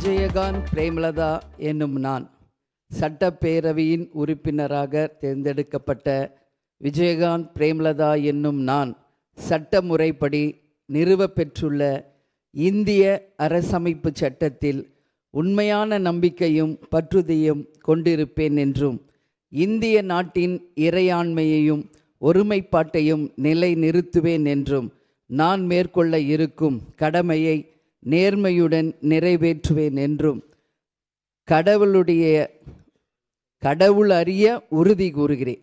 விஜயகாந்த் பிரேமலதா என்னும் நான் சட்டப்பேரவையின் உறுப்பினராக தேர்ந்தெடுக்கப்பட்ட விஜயகாந்த் பிரேமலதா என்னும் நான் சட்ட முறைப்படி நிறுவப்பெற்றுள்ள இந்திய அரசமைப்பு சட்டத்தில் உண்மையான நம்பிக்கையும் பற்றுதலையும் கொண்டிருப்பேன் என்றும் இந்திய நாட்டின் இறையாண்மையையும் ஒருமைப்பாட்டையும் நிலைநிறுத்துவேன் என்றும் நான் மேற்கொள்ள இருக்கும் கடமையை நேர்மையுடன் நிறைவேற்றுவேன் என்றும் கடவுள் அறிய உறுதி கூறுகிறேன்.